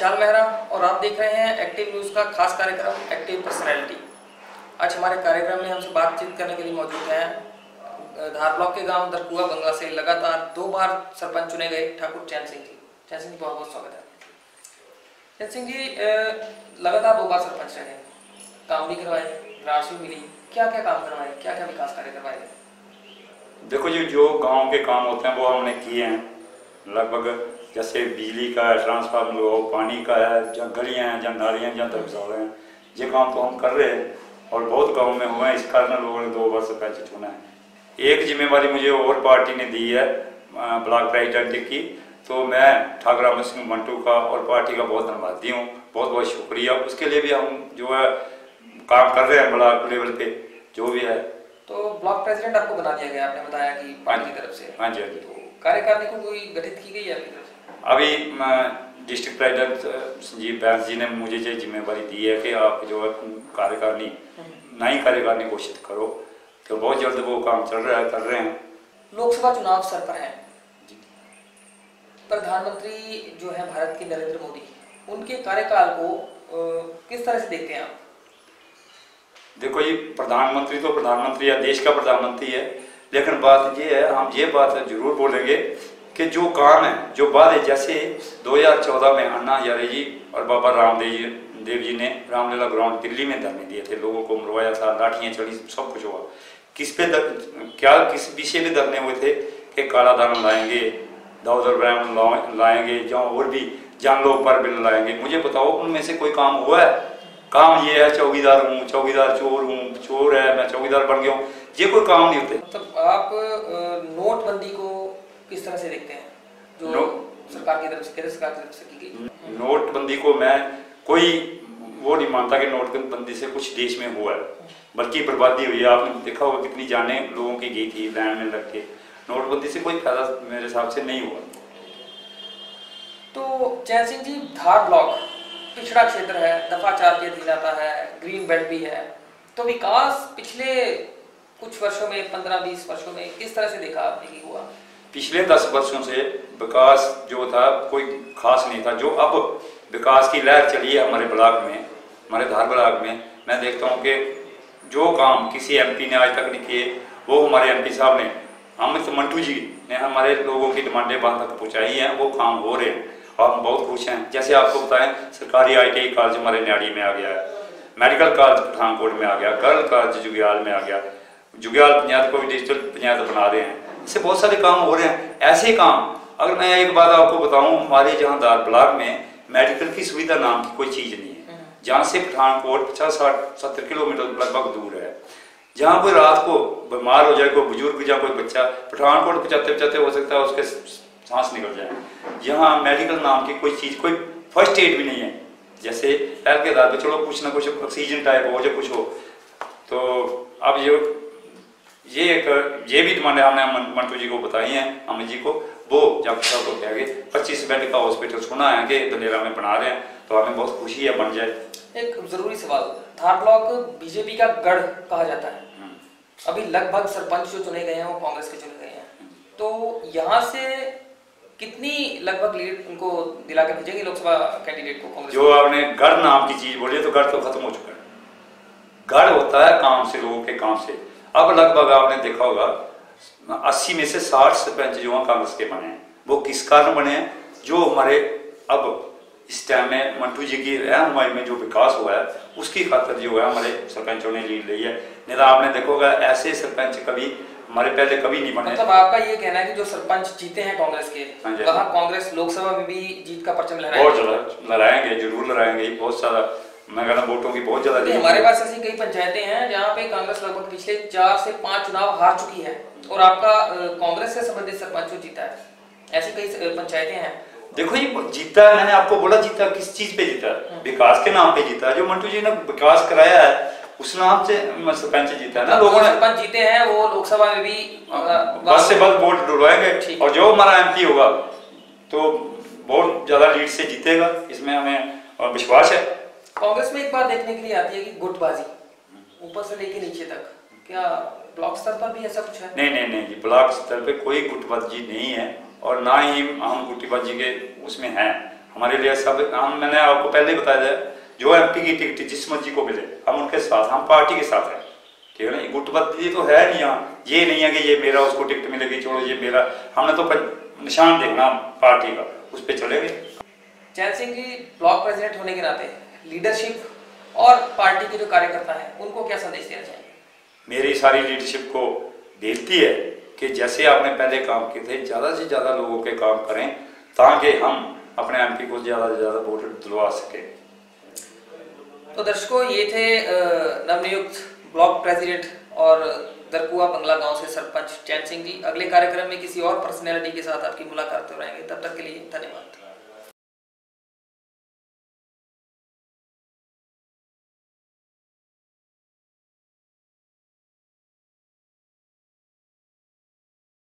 विशाल मेहरा और आप देख रहे हैं एक्टिव न्यूज़ का खास कार्यक्रम एक्टिव पर्सनैलिटी। आज हमारे कार्यक्रम में हमसे बातचीत करने के लिए मौजूद हैं धार ब्लॉक के गांव दरकुआ बंगा से लगातार 2 बार सरपंच चुने गए ठाकुर चैन सिंह जी। चैन सिंह जी, बहुत बहुत स्वागत है। चैन सिंह जी, लगातार 2 बार सरपंच रहे, काम भी करवाए, राशि मिली, क्या क्या काम करवाए, क्या क्या विकास कार्य करवाए? देखो जी, जो गांव के काम होते हैं वो हमने किए हैं लगभग। जैसे बिजली का है, ट्रांसफार्मर हो, पानी का है, जहाँ गलियाँ हैं, जहाँ नालियाँ, जहाँ धर्मशाला हैं, ये काम तो हम कर रहे हैं और बहुत गाँव में हुए हैं। इस कारण लोगों ने 2 बार सरपंच चुना है। एक जिम्मेवारी मुझे और पार्टी ने दी है ब्लॉक प्रेसिडेंट की, तो मैं ठाकुर अमर सिंह मंटू का और पार्टी का बहुत धन्यवादी हूँ, बहुत बहुत शुक्रिया। उसके लिए भी हम जो है काम कर रहे हैं ब्लॉक लेवल पे जो भी है। तो ब्लॉक प्रेसिडेंट आपको बना दिया गया, आपने बताया कि पार्टी की तरफ से। हाँ जी, हाँ जी। तो कार्यकारिणी को कोई गठित की गई है आपकी तरफ से? अभी डिस्ट्रिक्ट प्रेसिडेंट संजीव बैस जी ने मुझे ये जिम्मेवारी दी है कि आप जो है कार्यकारिणी नई कार्यकारिणी घोषित करो, तो बहुत जल्द वो काम चल रहा है, कर रहे हैं। लोकसभा चुनाव सर पर है, प्रधानमंत्री जो है भारत के नरेंद्र मोदी, उनके कार्यकाल को किस तरह से देखते हैं आप? देखो ये प्रधानमंत्री तो प्रधानमंत्री है, देश का प्रधानमंत्री है, लेकिन बात ये है, हम ये बात जरूर बोलेंगे कि जो काम है, जो बात है, जैसे 2014 में अन्ना हजारे जी और बाबा रामदेव जी ने रामलीला ग्राउंड दिल्ली में धरने दिए थे, लोगों को मरवाया था, लाठियाँ चढ़ी, सब कुछ हुआ। किस विषय पे धरने हुए थे कि काला धन लाएंगे, दाऊद इब्राहिम लाएंगे, जहाँ और भी जान लोग पर बिल लाएंगे। मुझे बताओ उनमें से कोई काम हुआ है? काम ये है चौकीदार हूँ, चौकीदार चोर हूँ, चोर है मैं चौकीदार बन गया हूँ, ये कोई काम नहीं होते। मतलब आप नोटबंदी को किस तरह से देखते हैं जो सरकार की तरफ से, केंद्र सरकार की तरफ से की गई? नोटबंदी को मैं कोई वो नहीं मानता कि नोटबंदी से कुछ देश में हुआ है, बल्कि बर्बादी हुई है। आपने देखा होगा कितनी जाने लोगों की गई थी लाइन में लग के। नोटबंदी से कोई फायदा मेरे हिसाब से नहीं हुआ। तो चैन सिंह जी, धार ब्लॉक पिछड़ा क्षेत्र है, दफा 4 के अधीन आता है, ग्रीन बेल्ट भी है, तो विकास पिछले कुछ वर्षों में, 15-20 वर्षों में किस तरह से देखा आपने कि हुआ? पिछले 10 वर्षों से विकास जो था कोई खास नहीं था। जो अब विकास की लहर चली है हमारे ब्लॉक में, हमारे धार ब्लॉक में, मैं देखता हूँ कि जो काम किसी एमपी ने आज तक नहीं किए, वो हमारे एमपी साहब ने, अमित मंटू जी ने हमारे लोगों की डिमांडें वहाँ तक पहुँचाई हैं, वो काम हो रहे हैं और हम बहुत खुश हैं। जैसे आपको बताएं, सरकारी ITI कॉलेज हमारे न्याड़ी में आ गया है, मेडिकल कॉलेज पठानकोट में आ गया, गर्ल कॉलेज जुग्याल में आ गया, जुग्याल पंचायत को भी डिजिटल पंचायत बना रहे हैं। इससे बहुत सारे काम हो रहे हैं। ऐसे ही काम, अगर मैं एक बात आपको बताऊं, हमारे जहाँ धार ब्लॉक में मेडिकल की सुविधा नाम की कोई चीज़ नहीं है, जहाँ से पठानकोट 50-60-70 किलोमीटर लगभग दूर है। जहाँ कोई रात को बीमार हो जाए, कोई बुजुर्ग या कोई बच्चा, पठानकोट पचाते पचाते हो सकता है उसके सांस निकल जाए। यहाँ मेडिकल नाम की कोई चीज़, कोई फर्स्ट एड भी नहीं है। जैसे पहल के आधार पर चलो कुछ ना कुछ ऑक्सीजन टाइप हो या कुछ हो, तो अब ये भी डिमांड हमने मंटू जी को बताई हैं, अमित जी को, वो जब साहब को कह गए 25 बेड का हॉस्पिटल सुना है कि दलेरा में बना रहे हैं, तो हमें बहुत खुशी है बन जाए। एक जरूरी सवाल, धार ब्लॉक बीजेपी का गढ़ कहा जाता है, अभी लगभग सरपंच जो चुने गए हैं वो कांग्रेस के चुने गए हैं, तो यहाँ से कितनी लगभग लीड उनको दिला के भेजेंगे लोकसभा कैंडिडेट को कांग्रेस? जो आपने गढ़ नाम की चीज बोली, तो गढ़ तो खत्म हो चुका है। गढ़ होता है काम से, लोगों के काम से। अब लगभग आपने देखा होगा 80 में से 60 सरपंच जो हैं कांग्रेस के बने हैं। वो किस कारण बने हैं? जो हमारे अब इस टाइम में मंटू जी की रहनुमाई में जो विकास हुआ है, उसकी खातिर जो है हमारे सरपंचों ने लीड ली है। नहीं तो आपने देखोगा ऐसे सरपंच कभी हमारे पहले कभी नहीं बने। मतलब आपका ये कहना है कि जो सरपंच जीते हैं कांग्रेस के, वहाँ कांग्रेस लोकसभा में भी जीत का परचम लहराएंगे? बहुत ज्यादा लहराएंगे, जरूर लहराएंगे, बहुत सारा, मैं कहना वोटों की बहुत ज्यादा। हमारे पास ऐसी कई पंचायतें हैं जहाँ पे कांग्रेस लगभग पिछले 4 से 5 चुनाव हार चुकी है और आपका कांग्रेस से संबंधित सरपंच जीता है, ऐसी कई पंचायतें हैं। देखो ये जीता है, मैंने आपको बोला जीता, किस चीज पे जीता? विकास के नाम पे जीता। जो मंटू जी ने विकास कराया है उस नाम से सरपंच जीता है ना। लोगों ने सरपंच जीते हैं, वो लोकसभा में भी बस से बस वोट डलवाएंगे और जो हमारा MP होगा तो बहुत ज्यादा लीड से जीतेगा, इसमें हमें विश्वास है। कांग्रेस में एक बात देखने के लिए आती है कि गुटबाजी ऊपर से लेके नीचे तक, क्या ब्लॉक स्तर पर भी ऐसा कुछ है? नहीं जी, ब्लॉक स्तर पे कोई गुटबाजी नहीं है और ना ही हम गुटबाजी के उसमें हैं। हमारे लिए सब मैंने आपको पहले ही बताया था, जो एमपी की टिकट जिस मर्जी को मिले हम उनके साथ, हम पार्टी के साथ हैं, ठीक है ना। गुटबंदी तो है नहीं यहाँ, ये नहीं है कि ये मेरा उसको टिकट मिलेगी चलो ये मेरा, हमने तो निशान देखना पार्टी का, उस पर चलेंगे। चैन सिंह जी, ब्लॉक प्रेसिडेंट होने के नाते लीडरशिप और पार्टी के जो कार्यकर्ता हैं उनको क्या संदेश देना चाहेंगे? मेरी सारी लीडरशिप को बेनती है कि जैसे आपने पहले काम किए थे ज़्यादा से ज़्यादा लोगों के काम करें, ताकि हम अपने एमपी को ज़्यादा से ज़्यादा वोट दिलवा सकें। तो दर्शकों, ये थे नवनियुक्त ब्लॉक प्रेसिडेंट और दरकुआ बंगला गांव से सरपंच चैन सिंह जी। अगले कार्यक्रम में किसी और पर्सनैलिटी के साथ आपकी मुलाकात हो रहेंगे, तब तक के लिए धन्यवाद।